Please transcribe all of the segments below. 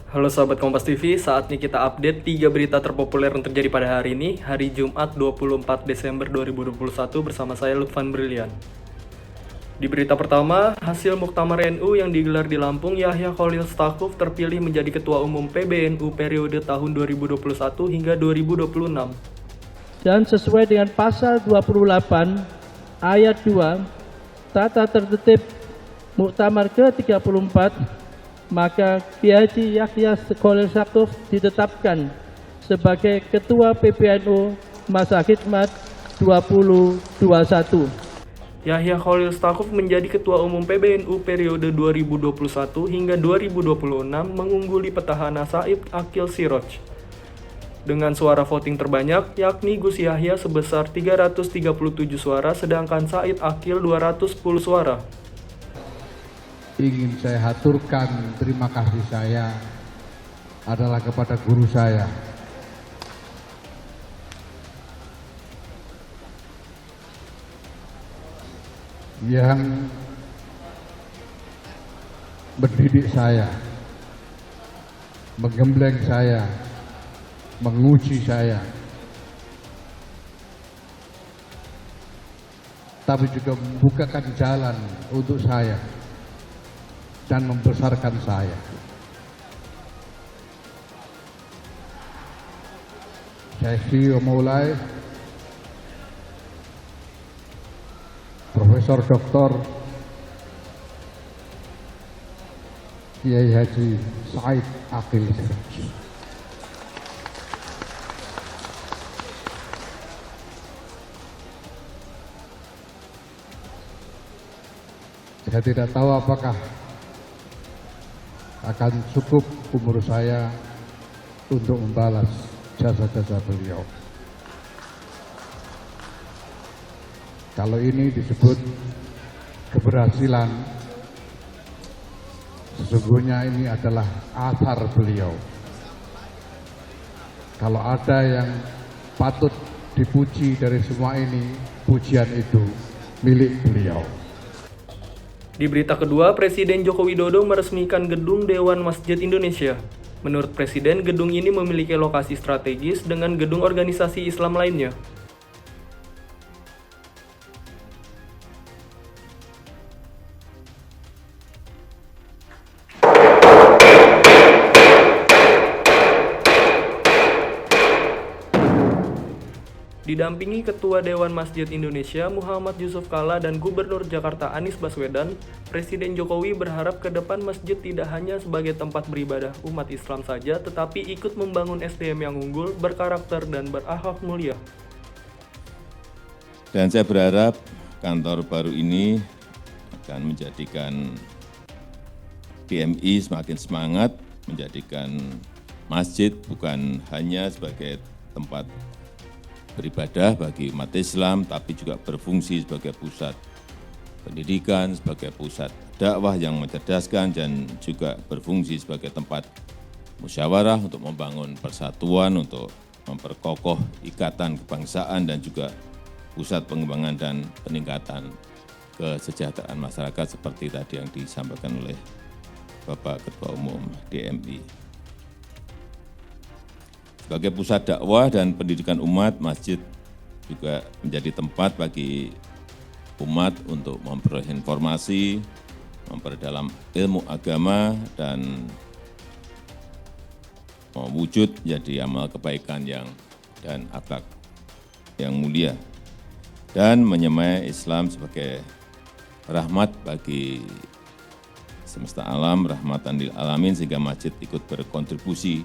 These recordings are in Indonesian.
Halo sahabat Kompas TV, saatnya kita update 3 berita terpopuler yang terjadi pada hari ini, hari Jumat 24 Desember 2021 bersama saya Lutfan Brilian. Di berita pertama, hasil Muktamar NU yang digelar di Lampung, Yahya Khalil Stakuf terpilih menjadi Ketua Umum PBNU periode tahun 2021 hingga 2026. Dan sesuai dengan pasal 28 ayat 2 Tata Tertib Muktamar ke-34, maka Kiai Haji Yahya Khalil Stakuf ditetapkan sebagai Ketua PBNU masa khidmat 2021. Yahya Khalil Stakuf menjadi Ketua Umum PBNU periode 2021 hingga 2026 mengungguli petahana Said Akil Siroj dengan suara voting terbanyak, yakni Gus Yahya sebesar 337 suara, sedangkan Said Akil 210 suara. Ingin saya haturkan terima kasih saya adalah kepada guru saya, yang mendidik saya, menggembleng saya, menguji saya, tapi juga membukakan jalan untuk saya dan membesarkan saya. Sesi memulai Profesor Dr. Kiai Haji Said Akil Siroj. Saya tidak tahu apakah akan cukup umur saya untuk membalas jasa-jasa beliau. Kalau ini disebut keberhasilan, sesungguhnya ini adalah athar beliau. Kalau ada yang patut dipuji dari semua ini, pujian itu milik beliau. Di berita kedua, Presiden Joko Widodo meresmikan gedung Dewan Masjid Indonesia. Menurut Presiden, gedung ini memiliki lokasi strategis dengan gedung organisasi Islam lainnya. Didampingi Ketua Dewan Masjid Indonesia Muhammad Yusuf Kalla dan Gubernur Jakarta Anies Baswedan, Presiden Jokowi berharap ke depan masjid tidak hanya sebagai tempat beribadah umat Islam saja, tetapi ikut membangun SDM yang unggul, berkarakter, dan berakhlak mulia. Dan saya berharap kantor baru ini akan menjadikan PMI semakin semangat, menjadikan masjid bukan hanya sebagai tempat beribadah bagi umat Islam, tapi juga berfungsi sebagai pusat pendidikan, sebagai pusat dakwah yang mencerdaskan, dan juga berfungsi sebagai tempat musyawarah untuk membangun persatuan, untuk memperkokoh ikatan kebangsaan, dan juga pusat pengembangan dan peningkatan kesejahteraan masyarakat seperti tadi yang disampaikan oleh Bapak Ketua Umum DMI. Sebagai pusat dakwah dan pendidikan umat, masjid juga menjadi tempat bagi umat untuk memperoleh informasi, memperdalam ilmu agama, dan mewujud menjadi amal kebaikan dan akhlak yang mulia, dan menyemai Islam sebagai rahmat bagi semesta alam, rahmatan lil alamin, sehingga masjid ikut berkontribusi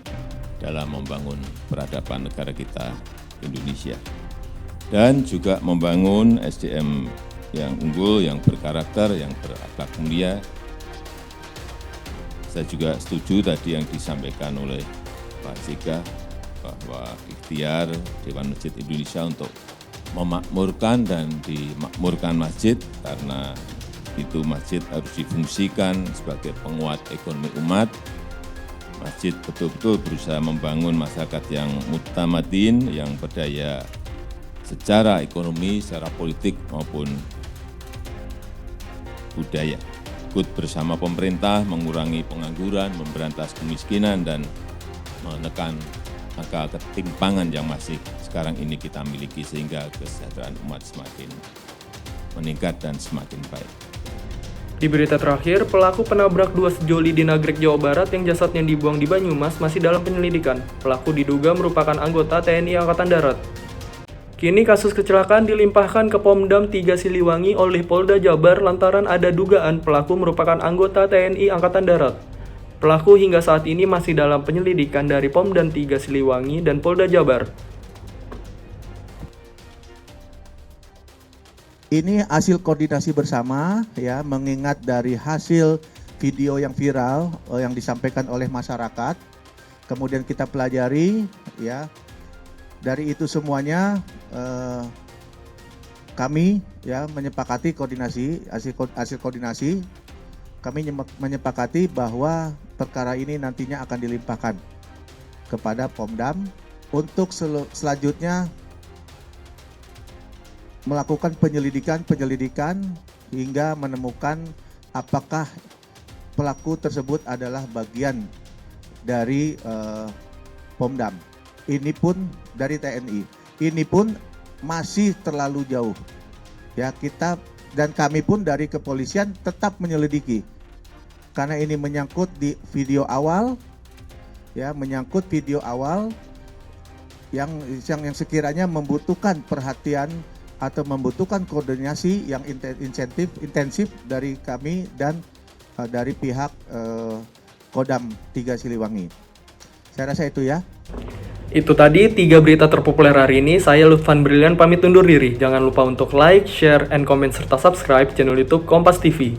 dalam membangun peradaban negara kita, Indonesia. Dan juga membangun SDM yang unggul, yang berkarakter, yang berakhlak mulia. Saya juga setuju tadi yang disampaikan oleh Pak Zika, bahwa ikhtiar Dewan Masjid Indonesia untuk memakmurkan dan dimakmurkan masjid, karena itu masjid harus difungsikan sebagai penguat ekonomi umat. Masjid betul-betul berusaha membangun masyarakat yang mutamadin, yang berdaya secara ekonomi, secara politik maupun budaya. ikut bersama pemerintah mengurangi pengangguran, memberantas kemiskinan, dan menekan angka ketimpangan yang masih sekarang ini kita miliki sehingga kesejahteraan umat semakin meningkat dan semakin baik. Di berita terakhir, pelaku penabrak dua sejoli di Nagrek, Jawa Barat yang jasadnya dibuang di Banyumas masih dalam penyelidikan. Pelaku diduga merupakan anggota TNI Angkatan Darat. Kini kasus kecelakaan dilimpahkan ke Pomdam 3 Siliwangi oleh Polda Jabar lantaran ada dugaan pelaku merupakan anggota TNI Angkatan Darat. Pelaku hingga saat ini masih dalam penyelidikan dari Pomdam 3 Siliwangi dan Polda Jabar. Ini hasil koordinasi bersama ya, mengingat dari hasil video yang viral yang disampaikan oleh masyarakat. Kemudian kita pelajari ya. Dari itu semuanya kami ya menyepakati koordinasi, hasil koordinasi kami menyepakati bahwa perkara ini nantinya akan dilimpahkan kepada Pomdam untuk selanjutnya melakukan penyelidikan hingga menemukan apakah pelaku tersebut adalah bagian dari Pomdam. Ini pun dari TNI. Ini pun masih terlalu jauh. Ya, kita dan kami pun dari kepolisian tetap menyelidiki. Karena ini menyangkut di video awal, ya, menyangkut video awal yang sekiranya membutuhkan perhatian atau membutuhkan koordinasi yang intensif dari kami dan dari pihak Kodam 3 Siliwangi. Saya rasa itu ya. Itu tadi 3 berita terpopuler hari ini. Saya Lutfan Brilian pamit undur diri. Jangan lupa untuk like, share, and comment serta subscribe channel YouTube Kompas TV.